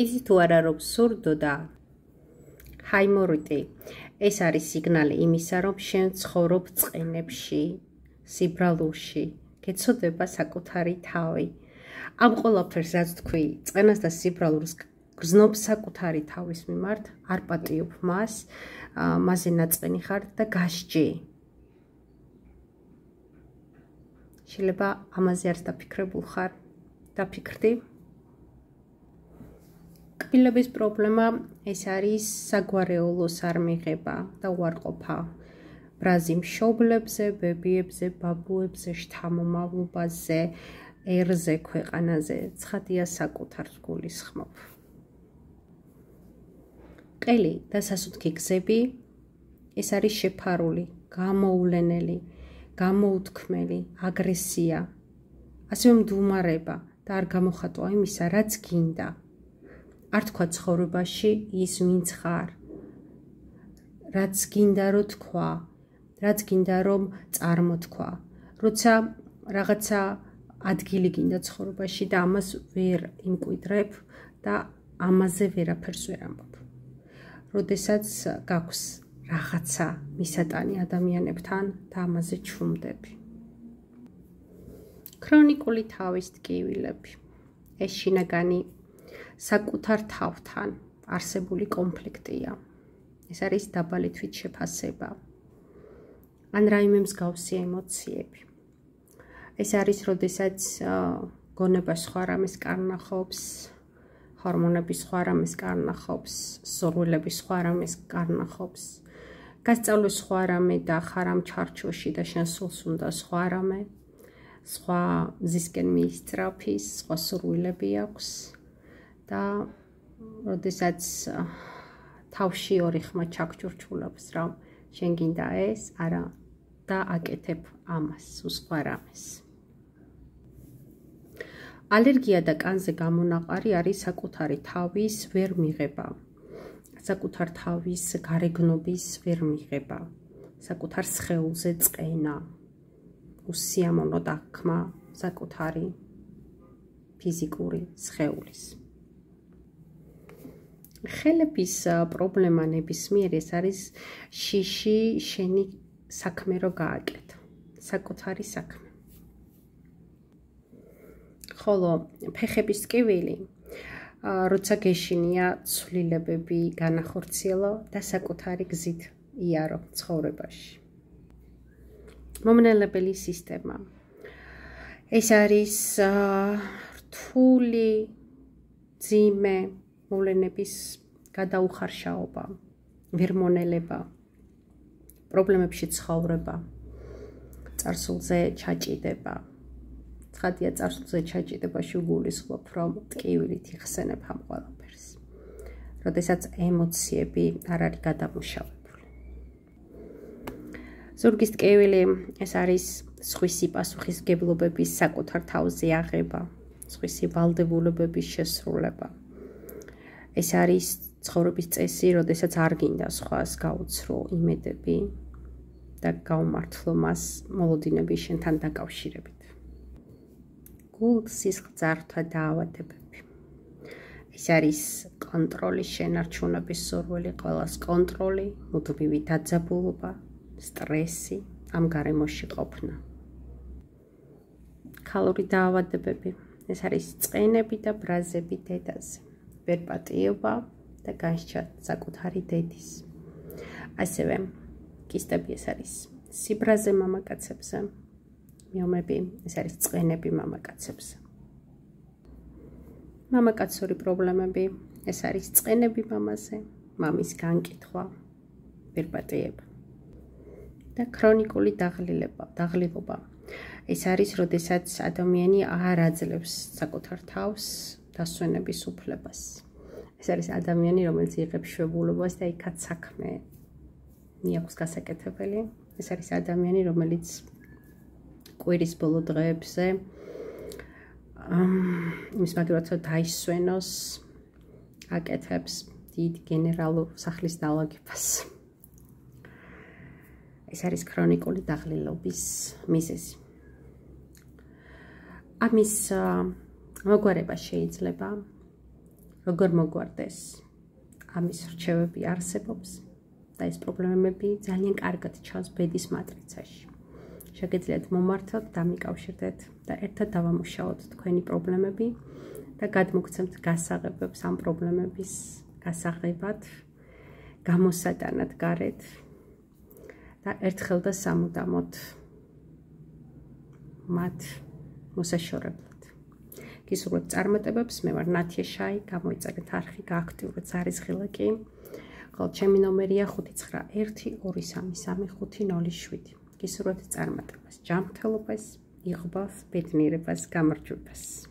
იცით თუ არა რომ სურდო და ჰაიმორიტი ეს არის სიგნალი იმისა რომ შენ ცხოვრობ წყენებში სიბრალურში გეცოდება საკუთარი თავი ამ ყველაფერს რაც თქვი წყენას და სიბრალურს გრძნობ საკუთარი თავის მიმართ არ პატიობ მასზე ნაწყენი ხარ და გასჯი შეიძლება ამაზე არც დაფიქრებულ ხარ დაფიქრდი კბილების პრობლემა ეს არის საგვარეულოს არ მიღება და უარყოფა ბრაზი მშობლებზე, ბებიებზე, ბაბუებზე, შთამომავლობაზე, ერზე, ქვეყანაზე, ცხადია საკუთარ გულისხმობ. ყელი და სასუქი გზები ეს არის შეფარული, გამოულენელი, გამოუთქმელი, აგრესია, ასევე მდუმარება და არ გამოხატვა იმისა, რაც გინდა. არ თქვა ცხოვრებაში ის ვინც ხარ, რაც გინდა რომ თქვა, რაც გინდა რომ წარმოთქვა. როცა რაღაცა ადგილი გინდა ცხოვრებაში და ამას ვერ იმკვიდრებ და ამაზე ვერაფერს ვერ ამბობ. როდესაც გაქვს რაღაცა მისატანი ადამიანებთან და ამაზე ჩუმდები. ქრონიკული თავის ტკივილები. ეს შინაგანი საკუთარ თავთან არსებული კონფლიქტია. ეს არის დაბალი თვითშეფასება. ან რაიმე მსგავსი ემოციები. ეს არის, როდესაც გონება სხვა რამეს კარნახობს, ჰორმონები სხვა რამეს კარნახობს, სურვილები სხვა რამეს კარნახობს, გასწავლე სხვა რამე და ხარ ამ ჩარჩოში და შენ სულს უნდა სხვა რამე, სხვა მზისკენ მიისწრაფის, სხვა სურვილები აქვს და როდესაც თავში ორი ხმა ჩაქჩურჩულობს, რომ შენ გინდა ეს, არა და აკეთებ ამას, სხვა რამეს. ალერგია და კანზე გამონაყარი არის საკუთარი თავის ვერ მიღება. საკუთარ თავის გარეგნობის ვერ მიღება. საკუთარ სხეულზე წყენა. უსიამოვნო დაქმა საკუთარი ფიზიკური სხეულის. ხელების პრობლემა ნებისმიერ ეს არის შიში შენი საქმე რო გააკეთო. საკუთარი საქმე. ხოლო ფეხების ტკივილი, როცა გეშინია ცვლილებები განახორციელო და საკუთარი გზით იარო ცხოვრებაში. მომნელებელი სისტემა. ეს არის რთული ძიმე მოვლენების გადაუხარშაობა, ვერმონელება, პრობლემებში ცხოვრება, წარსულზე ჩაჭიდება. ცხადია წარსულზე ჩაჭიდებაში გულისხმობ, რომ ტკივილით იხსენებ ამ ყველაფერს. როდესაც ემოციები არ არის გადამუშავებული. ზურგის ტკივილი ეს არის სხვისი პასუხისმგებლობების საკუთარ თავზე აღება, სხვისი ვალდებულებების შესრულება. ეს არის ცხოვრების წესი, როდესაც არ გინდა სხვას გაუცრო იმედები და გაუმართლო მას მოლოდინები შენთან დაკავშირებით. გულსისხლძარღვთა დაავადებები. ეს არის კონტროლის შენარჩუნების სურვილი, ყველას კონტროლი, მუდმივი დაძაბულობა, სტრესი, ამ გარემოში ყოფნა. ქალური დაავადებები. ეს არის წყენები და ბრაზები დედაზე. ვერპატიობა და განსჯა საკუთარი დედის. ასევე კისტები ეს არის სიბრაზე მამაკაცებზე. მიომები ეს არის წყენები მამაკაცებზე. მამაკაცური პრობლემები ეს არის წყენები მამაზე, მამის განკითხვა, ვერპატიება და ქრონიკული დაღლილობა. ეს არის, როდესაც ადამიანი არ აძლევს საკუთარ თავს დასვენების უფლებას. ეს არის ადამიანი, რომელიც იღებს შვებულობას და იქაც საქმე მიაქვს გასაკეთებელი. ეს არის ადამიანი, რომელიც კვირის ბოლო დღეებზე იმის მაგალითად დაისვენოს, აკეთებს დიდ გენერალურ სახლის დალაგებას. ეს არის ქრონიკული დაღლილობის მიზეზი. ამის მოგვარება შეიძლება, როგორ მოგვარდეს ამის რჩევები არსებობს და ეს პრობლემები ძალიან კარგად ჩანს ბედის მატრიცაში. შეგიძლიათ მომართოთ, დამიკავშირდეთ და ერთად დავამუშაოთ თქვენი პრობლემები და გადმოგცემთ გასაღებებს ამ პრობლემების გასაღებად, გამოსატანად გარეთ და ერთხელ და სამუდამოდ მათ მოსაშორებლად. გისურვებთ წარმატებებს, მე ვარ ნათია შაი, გამოიწერეთ არხი, გააქტიურეთ ზარისხილაკი. ხოლო ჩემი ნომერია 591233507. გისურვებთ წარმატებას, ჯანმრთელობას, იღბავს, ბედნიერებას, გამარჯვებას.